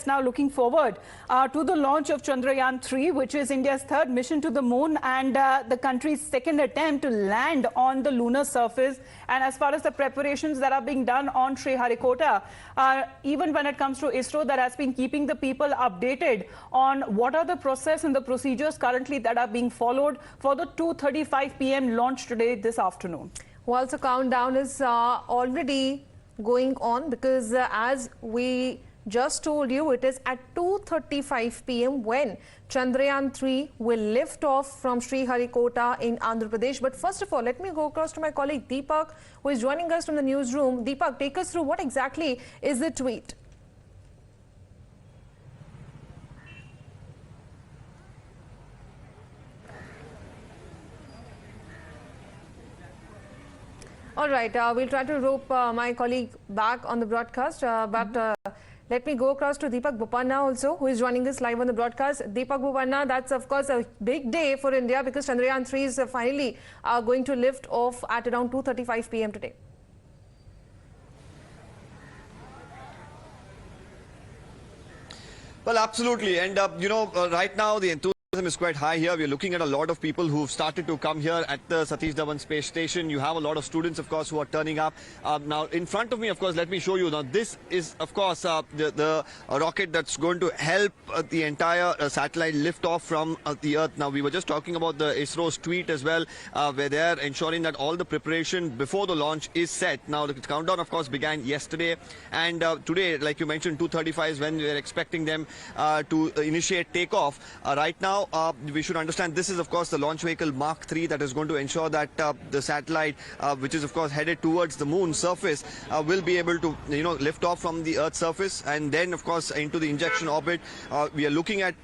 Now looking forward to the launch of Chandrayaan-3, which is India's third mission to the moon and the country's second attempt to land on the lunar surface. And as far as the preparations that are being done on Sriharikota, even when it comes to ISRO, that has been keeping the people updated on what are the process and the procedures currently that are being followed for the 2:35 p.m. launch today this afternoon. Well, so countdown is already going on because as we just told you, it is at 2:35 p.m. when Chandrayaan-3 will lift off from Sriharikota in Andhra Pradesh. But first of all, let me go across to my colleague Deepak, who is joining us from the newsroom. Deepak, take us through what exactly is the tweet. All right, we'll try to rope my colleague back on the broadcast, let me go across to Deepak Bopanna also, who is joining us live on the broadcast. Deepak Bopanna, that's of course a big day for India because Chandrayaan-3 is finally going to lift off at around 2:35 p.m. today. Well, absolutely. And, right now the enthusiasm is quite high here. We're looking at a lot of people who've started to come here at the Satish Dhawan Space Station. You have a lot of students, of course, who are turning up. Now, in front of me, of course, let me show you. Now, this is, of course, the rocket that's going to help the entire satellite lift off from the Earth. Now, we were just talking about the ISRO's tweet as well, where they're ensuring that all the preparation before the launch is set. Now, the countdown, of course, began yesterday. And today, like you mentioned, 2:35 is when we're expecting them to initiate takeoff. Right now, we should understand this is, of course, the launch vehicle Mark 3 that is going to ensure that the satellite, which is, of course, headed towards the moon surface, will be able to, lift off from the Earth's surface and then, of course, into the injection orbit. We are looking at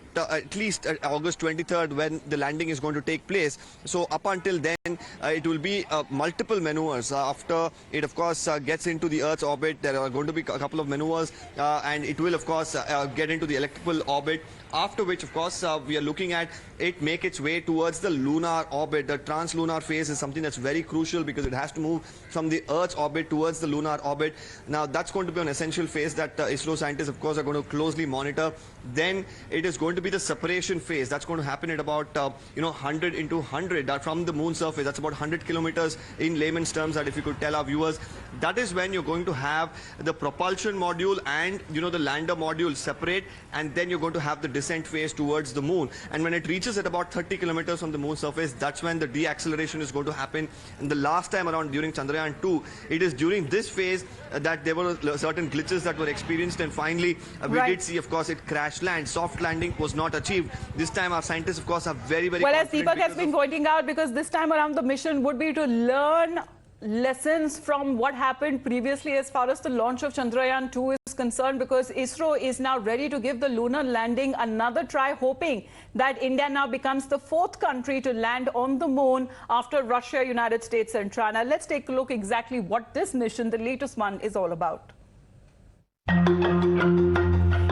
least August 23rd when the landing is going to take place. So up until then, it will be multiple maneuvers. After it, of course, gets into the Earth's orbit, there are going to be a couple of maneuvers and it will, of course, get into the elliptical orbit. After which, of course, we are looking at it make its way towards the lunar orbit. The translunar phase is something that's very crucial because it has to move from the Earth's orbit towards the lunar orbit. Now, that's going to be an essential phase that ISRO scientists, of course, are going to closely monitor. Then it is going to be the separation phase. That's going to happen at about 100 into 100 from the moon surface. That's about 100 kilometers in layman's terms, that if you could tell our viewers. That is when you're going to have the propulsion module and the lander module separate, and then you're going to have the descent phase towards the moon. And when it reaches at about 30 kilometers from the moon surface, that's when the deacceleration is going to happen. And the last time around during Chandrayaan-2, it is during this phase that there were certain glitches that were experienced, and finally we did see, of course, it crash land. Soft landing was not achieved. This time our scientists, of course, are very, very well, as Deepak has been pointing out, because this time around the mission would be to learn lessons from what happened previously as far as the launch of Chandrayaan-2 is concerned, because ISRO is now ready to give the lunar landing another try, hoping that India now becomes the fourth country to land on the moon after Russia, United States and China. Let's take a look exactly what this mission, the latest one, is all about.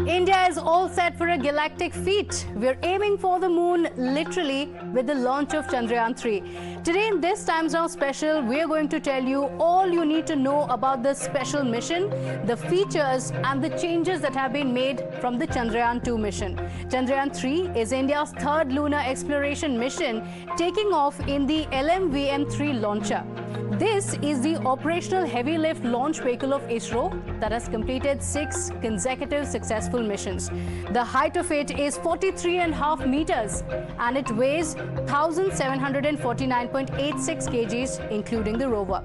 India is all set for a galactic feat. We're aiming for the moon literally with the launch of Chandrayaan-3. Today in this Times Now special, we're going to tell you all you need to know about this special mission, the features and the changes that have been made from the Chandrayaan-2 mission. Chandrayaan-3 is India's third lunar exploration mission, taking off in the LMVM-3 launcher. This is the operational heavy lift launch vehicle of ISRO that has completed 6 consecutive successful missions. The height of it is 43.5 meters and it weighs 1,749.86 kgs, including the rover.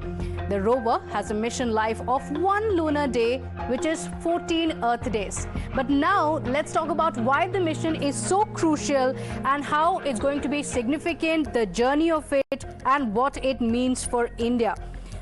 The rover has a mission life of 1 lunar day, which is 14 Earth days. But now let's talk about why the mission is so crucial and how it's going to be significant, the journey of it, and what it means for India.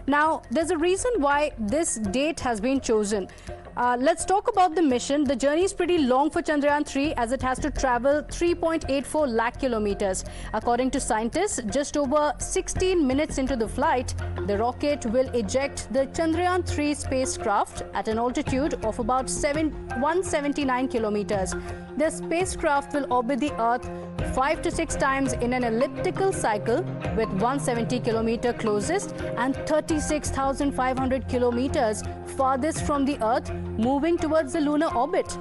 Now, there's a reason why this date has been chosen. Let's talk about the mission. The journey is pretty long for Chandrayaan-3 as it has to travel 3.84 lakh kilometers. According to scientists, just over 16 minutes into the flight, the rocket will eject the Chandrayaan-3 spacecraft at an altitude of about 179 kilometers. The spacecraft will orbit the Earth 5 to 6 times in an elliptical cycle, with 170 kilometer closest and 36,500 kilometers farthest from the Earth, moving towards the lunar orbit.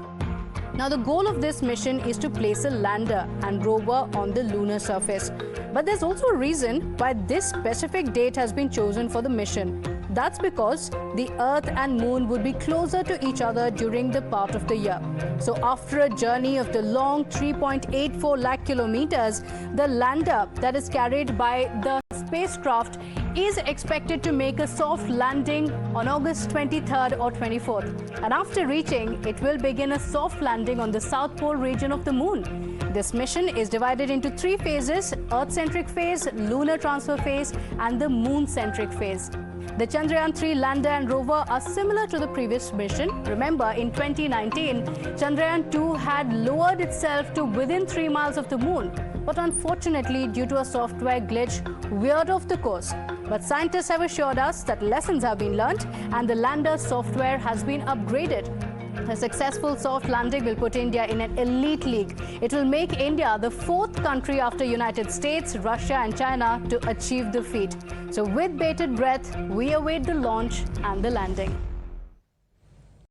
Now, the goal of this mission is to place a lander and rover on the lunar surface. But there's also a reason why this specific date has been chosen for the mission. That's because the Earth and Moon would be closer to each other during the part of the year. So after a journey of the long 3.84 lakh kilometers, the lander that is carried by the spacecraft is expected to make a soft landing on August 23rd or 24th. And after reaching, it will begin a soft landing on the South Pole region of the Moon. This mission is divided into 3 phases: Earth-centric phase, lunar transfer phase, and the Moon-centric phase. The Chandrayaan-3 lander and rover are similar to the previous mission. Remember, in 2019, Chandrayaan-2 had lowered itself to within 3 miles of the Moon, but unfortunately, due to a software glitch, veered off the course. But scientists have assured us that lessons have been learned and the lander software has been upgraded. A successful soft landing will put India in an elite league. It will make India the 4th country after United States, Russia and China to achieve the feat. So with bated breath, we await the launch and the landing.